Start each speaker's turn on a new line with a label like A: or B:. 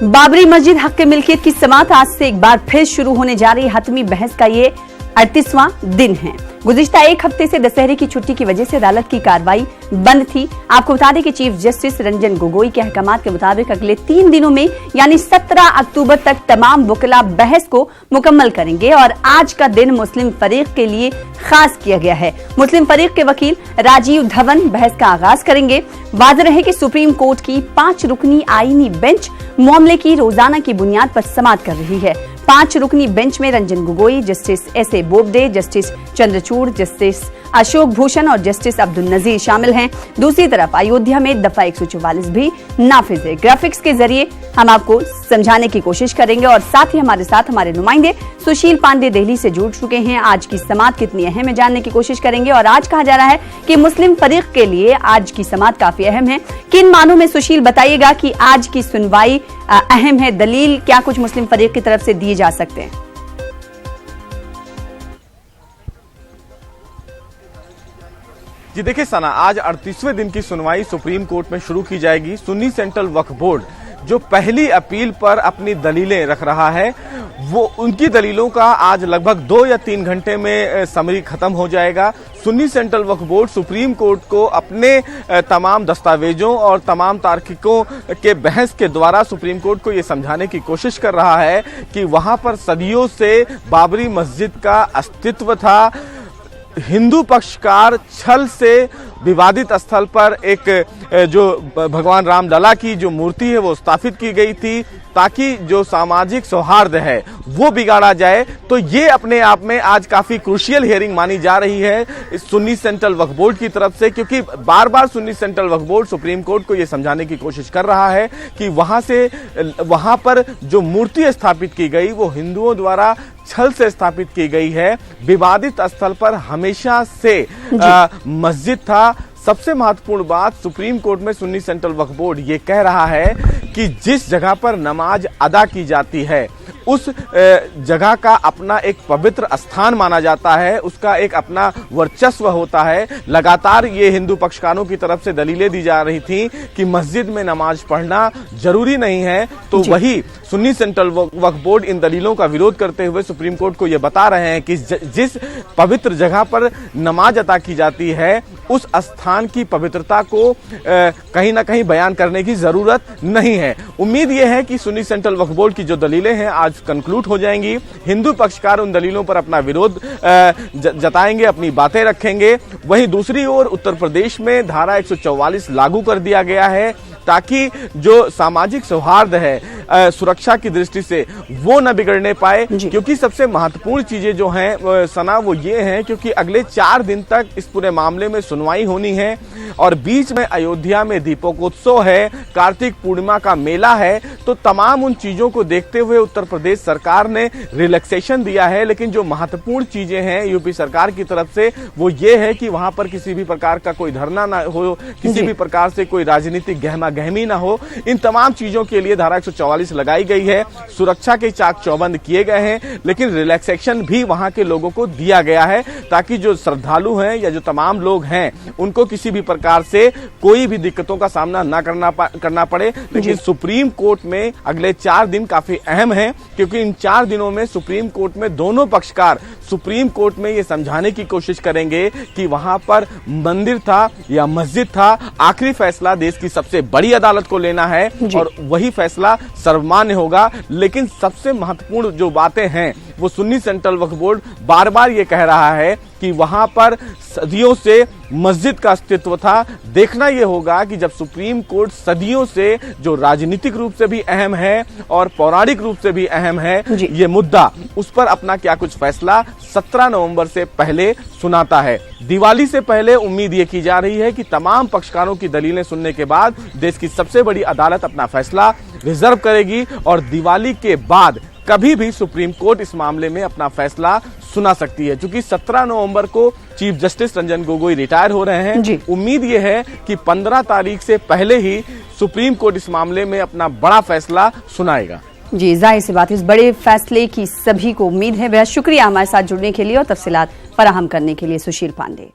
A: बाबरी मस्जिद हक मिल्कियत की समाअत आज से एक बार फिर शुरू होने जा रही हतमी बहस का ये 38वां दिन है। गुज़िश्ता एक हफ्ते से दशहरे की छुट्टी की वजह से अदालत की कार्रवाई बंद थी। आपको बता दें कि चीफ जस्टिस रंजन गोगोई के अहकामात के मुताबिक अगले 3 दिनों में यानी 17 अक्टूबर तक तमाम वकीला बहस को मुकम्मल करेंगे और आज का दिन मुस्लिम फरीक के लिए खास किया गया है। मुस्लिम फरीक के वकील राजीव धवन बहस का आगाज करेंगे। वाज़ेह रहे कि सुप्रीम कोर्ट की 5 रुकनी आईनी बेंच मामले की रोजाना की बुनियाद पर समाअत कर रही है। 5 रुकनी बेंच में Ranjan Gogoi, justice एस.ए. Bobde, justice Chandrachud, justice Ashok Bhushan और जस्टिस अब्दुल नजीर शामिल हैं। दूसरी तरफ अयोध्या में दफा 144 भी नाफिज है। ग्राफिक्स के जरिए हम आपको समझाने की कोशिश करेंगे और साथ ही हमारे साथ हमारे नुमाइंदे सुशील पांडे दिल्ली से जुड़ चुके हैं। आज की समाअत कितनी अहम है जानने की कोशिश करेंगे और आज कहा जा रहा है कि मुस्लिम फरीक के लिए आज की समाअत काफी अहम है। किन मानों में सुशील बताइएगा कि आज की सुनवाई अहम है, दलील क्या कुछ मुस्लिम फरीक की तरफ से दिए जा सकते हैं?
B: जी देखिए सना, आज 38वें दिन की सुनवाई सुप्रीम कोर्ट में शुरू की जाएगी। सुन्नी सेंट्रल वक्फ बोर्ड जो पहली अपील पर अपनी दलीलें रख रहा है, वो उनकी दलीलों का आज लगभग 2 या 3 घंटे में समरी खत्म हो जाएगा। सुन्नी सेंट्रल वक्फ बोर्ड सुप्रीम कोर्ट को अपने तमाम दस्तावेजों और तमाम तार्किकों के बहस के द्वारा सुप्रीम कोर्ट को ये समझाने की कोशिश कर रहा है कि वहां पर सदियों से बाबरी मस्जिद का अस्तित्व था। हिंदू पक्षकार छल से विवादित स्थल पर एक जो भगवान रामलला की जो मूर्ति है वो स्थापित की गई थी ताकि जो सामाजिक सौहार्द है वो बिगाड़ा जाए। तो ये अपने आप में आज काफी क्रूशियल हियरिंग मानी जा रही है इस सुन्नी सेंट्रल वक्फ बोर्ड की तरफ से, क्योंकि बार बार सुन्नी सेंट्रल वक्फ बोर्ड सुप्रीम कोर्ट को ये समझाने की कोशिश कर रहा है कि वहां पर जो मूर्ति स्थापित की गई वो हिंदुओं द्वारा छल से स्थापित की गई है। विवादित स्थल पर हमेशा से मस्जिद था। सबसे महत्वपूर्ण बात, सुप्रीम कोर्ट में सुन्नी सेंट्रल वक्फ बोर्ड ये कह रहा है कि जिस जगह पर नमाज अदा की जाती है उस जगह का अपना एक पवित्र स्थान माना जाता है, उसका एक अपना वर्चस्व होता है। लगातार ये हिंदू पक्षकारों की तरफ से दलीलें दी जा रही थी कि मस्जिद में नमाज पढ़ना जरूरी नहीं है, तो वही सुन्नी सेंट्रल वक्फ बोर्ड इन दलीलों का विरोध करते हुए सुप्रीम कोर्ट को ये बता रहे हैं कि जिस पवित्र जगह पर नमाज अदा की जाती है उस स्थान की पवित्रता को कहीं ना कहीं बयान करने की जरूरत नहीं है। उम्मीद यह है कि सुन्नी सेंट्रल वक्फ बोर्ड की जो दलीलें हैं आज कंक्लूड हो जाएंगी। हिंदू पक्षकार उन दलीलों पर अपना विरोध जताएंगे, अपनी बातें रखेंगे। वहीं दूसरी ओर उत्तर प्रदेश में धारा 144 लागू कर दिया गया है ताकि जो सामाजिक सौहार्द है सुरक्षा की दृष्टि से वो न बिगड़ने पाए, क्योंकि सबसे महत्वपूर्ण चीजें जो हैं सना वो ये हैं क्योंकि अगले 4 दिन तक इस पूरे मामले में सुनवाई होनी है और बीच में अयोध्या में दीपोत्सव है, कार्तिक पूर्णिमा का मेला है। तो तमाम उन चीजों को देखते हुए उत्तर प्रदेश सरकार ने रिलैक्सेशन दिया है, लेकिन जो महत्वपूर्ण चीजें हैं यूपी सरकार की तरफ से वो ये है कि वहां पर किसी भी प्रकार का कोई धरना ना हो, किसी भी प्रकार से कोई राजनीतिक गहमी ना हो। इन तमाम चीजों के लिए धारा 144 लगाई गई है। सुरक्षा के चाक चौबंद किए गए हैं, लेकिन रिलैक्सेशन भी वहां के लोगों को दिया गया है ताकि जो श्रद्धालु हैं या जो तमाम लोग हैं उनको किसी भी प्रकार से कोई भी दिक्कतों का सामना ना करना पड़े। लेकिन सुप्रीम कोर्ट में अगले 4 दिन काफी अहम हैं, क्योंकि इन 4 दिनों में सुप्रीम कोर्ट में दोनों पक्षकार सुप्रीम कोर्ट में ये समझाने की कोशिश करेंगे कि वहां पर मंदिर था या मस्जिद था। आखिरी फैसला देश की सबसे बड़ी अदालत को लेना है और वही फैसला सर्वमान्य होगा। लेकिन सबसे महत्वपूर्ण जो बातें हैं वो सुन्नी सेंट्रल वक्फ बोर्ड बार बार ये कह रहा है कि वहां पर सदियों से मस्जिद का अस्तित्व था। देखना यह होगा कि जब सुप्रीम कोर्ट सदियों से जो राजनीतिक रूप से भी अहम है और पौराणिक रूप से भी अहम है ये मुद्दा, उस पर अपना क्या कुछ फैसला 17 नवंबर से पहले सुनाता है। दिवाली से पहले उम्मीद ये की जा रही है कि तमाम पक्षकारों की दलीलें सुनने के बाद देश की सबसे बड़ी अदालत अपना फैसला रिजर्व करेगी और दिवाली के बाद कभी भी सुप्रीम कोर्ट इस मामले में अपना फैसला सुना सकती है। क्योंकि 17 नवंबर को chief justice Ranjan Gogoi retire हो रहे हैं। उम्मीद यह है कि 15 तारीख से पहले ही सुप्रीम कोर्ट इस मामले में अपना बड़ा फैसला सुनाएगा।
A: जी, जाहिर सी बात, इस बड़े फैसले की सभी को उम्मीद है। बेहद शुक्रिया हमारे साथ जुड़ने के लिए और तफसीलात फराहम करने के लिए सुशील पांडे।